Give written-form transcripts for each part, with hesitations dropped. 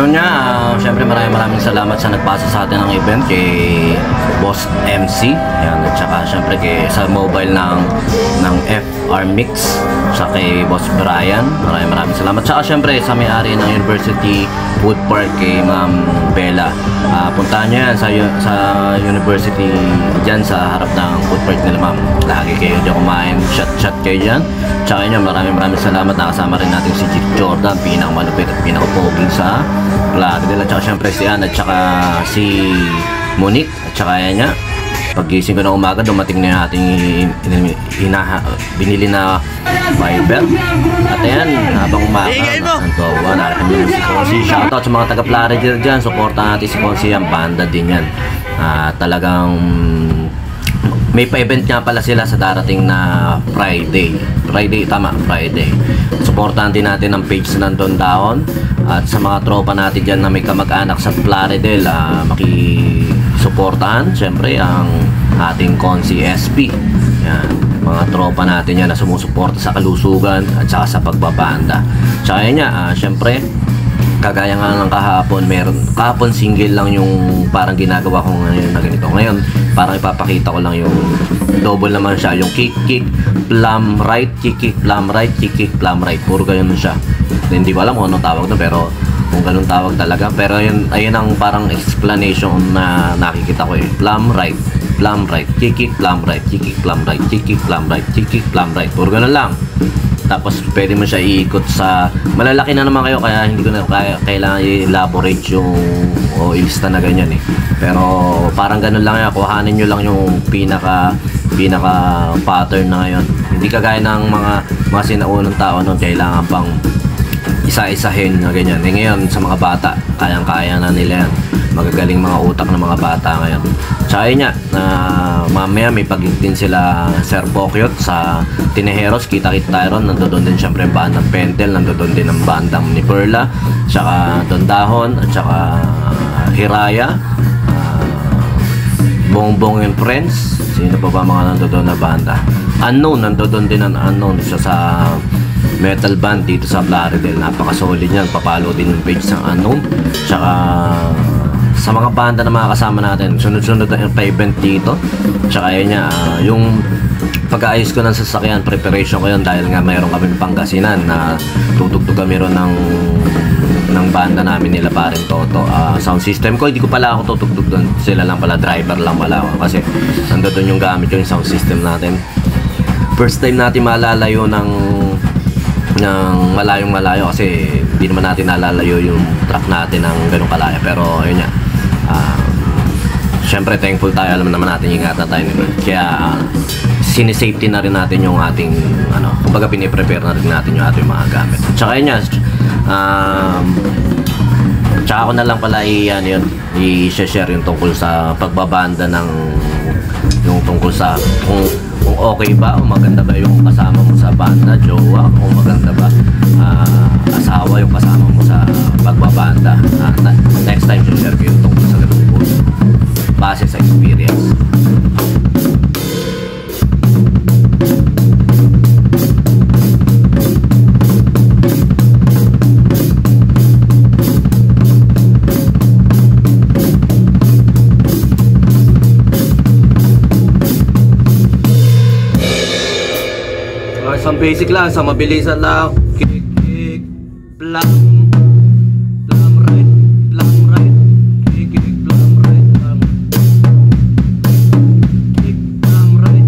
yun nga, syempre maraming salamat sa nagpasa sa atin ng event kay Boss MC. Yan, at saka syempre sa mobile ng FR Mix, sa kay Boss Brian. Maraming salamat. Saka syempre sa may-ari ng University Food Park kay Ma'am Bella. Puntahan nyo yan sa University dyan sa harap ng food park nila, ma'am. Lagi kayo dyan kumain, chat kayo dyan. Tsaka yun, maraming salamat. Nakasama rin natin si Chick Jordan, pinakamalupit at pinakapoging sa Plaridel. At saka syempre si Ann at saka si Monique. At saka yan niya, paggising ko ng umaga, dumating na yung ating binili na fiber. At ayan, habang umaga, nakakamihan nyo si Consi. Shoutout sa mga taga-Plaridel dyan. Supportan natin si Consi, ang banda din yan. Talagang may pa-event nga pala sila sa darating na Friday. Supportan din natin ang page na Don Dahon. At sa mga tropa natin dyan na may kamag-anak sa Plaridel, makisuportahan syempre ang ating Consi SP. Yan, mga tropa natin yan na sumusuporta sa kalusugan at saka sa pagbabanda. Tsaka yun nga, syempre kagaya nga ng kahapon single lang yung parang ginagawa ko ngayon na ganito. Ngayon parang ipapakita ko lang yung double naman siya, yung kick plum right, kick plum right, kick plum right. Puro ganyan siya. Hindi ko alam kung anong tawag na, pero kung ganun tawag talaga. Pero ayun ang parang explanation na nakikita ko plum right, kick plum right, kick plum right, kick plum right, kick plum right. Puro ganun lang. Tapos pwede mo siya iikot sa malalaki na naman kayo, kaya hindi ko na kailangan i-elaborate yung o ilista na ganyan pero parang ganun lang yan. Kuhanin nyo lang yung pinaka pattern na ngayon. Hindi kagaya ng mga sinaunang tao noon, kailangan pang isa-isahin na ganyan. Ngayon sa mga bata, kayang-kaya na nila yan. Magagaling mga utak ng mga bata ngayon. Tsaka yun nga, mamaya may pag-din sila Sir Pokyot sa Tinejeros. Kita-kita tayo ron. Nandoon din syempre ang bandang Pentel. Nandoon din ang bandang ni Perla. Tsaka Don Dahon. At tsaka Hiraya. Bongbong and Friends. Sino pa ba mga nandoon na banda? Unknown. Nandoon din ang Unknown. Isa sa metal band dito sa Plaridel. Napaka-solid yan. Papalo din yung page ng Unknown. Tsaka sa mga banda na mga kasama natin, sunod-sunod na event dito. Tsaka yun nga, yung pag-aayos ko ng sasakyan, preparation ko yun dahil nga mayroon kami Pangasinan na tutugtog kami ron ng banda namin nila paring Toto. Sound system ko, hindi ko pala ako tutugtog doon. Sila lang pala, driver lang pala ako kasi nandoon yung gamit yung sound system natin. First time natin malalayo ng malayong-malayo kasi hindi naman natin nalalayo yung truck natin ng ganong kalaya. Pero yun nga, syempre thankful tayo, alam naman natin ingatan tayo nito. Kaya sinisafety na rin natin yung ating kumbaga piniprepare na rin natin yung ating mga gamit. Tsaka yun nga, tsaka ako na lang pala i-share yung tungkol sa pagbabanda yung tungkol sa kung okay ba o maganda ba yung kasama mo sa banda, jowa, o maganda ba asawa yung kasama mo sa pagbabanda. Next time share ko yung tungkol sa ganun po base sa experience. Isang basic lang, sa mabilisan lang. Kick, plum right, kick, plum right, kick, plum right, kick, plum right,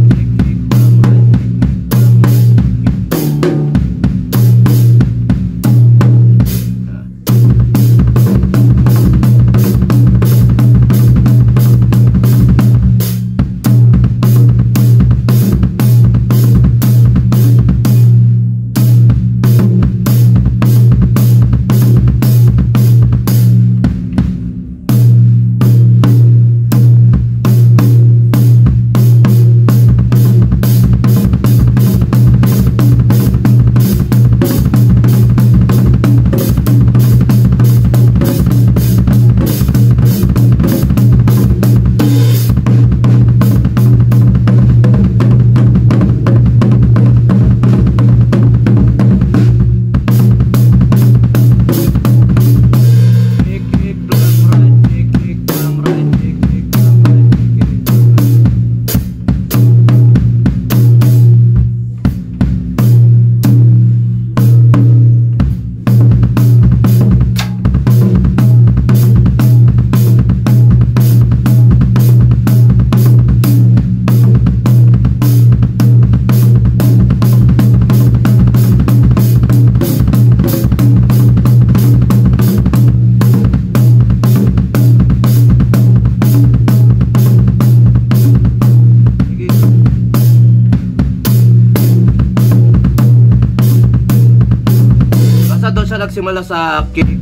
magsisimula sa kick,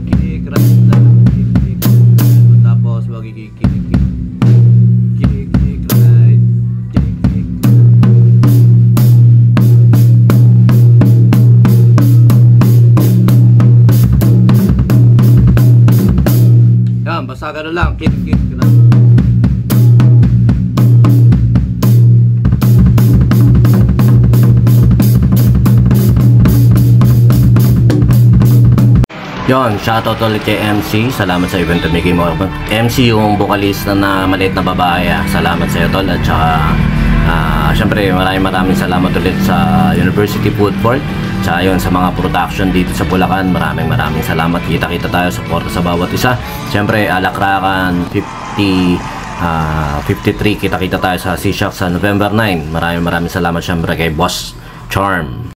tapos magiging kick, right, kick. Yan, basta gano'n lang, kick, right. Yon, shoutout ulit kay MC. Salamat sa event na bigay mo. MC yung vocalista na maliit na babae. Salamat sa iyo, tol. At saka, syempre, maraming salamat ulit sa University Food Court. Tsaka yun, sa mga production dito sa Bulacan. Maraming salamat. Kita-kita tayo, suporta sa bawat isa. Syempre, Alakrakan 53. Kita-kita tayo sa C-Shock sa November 9. Maraming salamat syempre kay Boss Charm.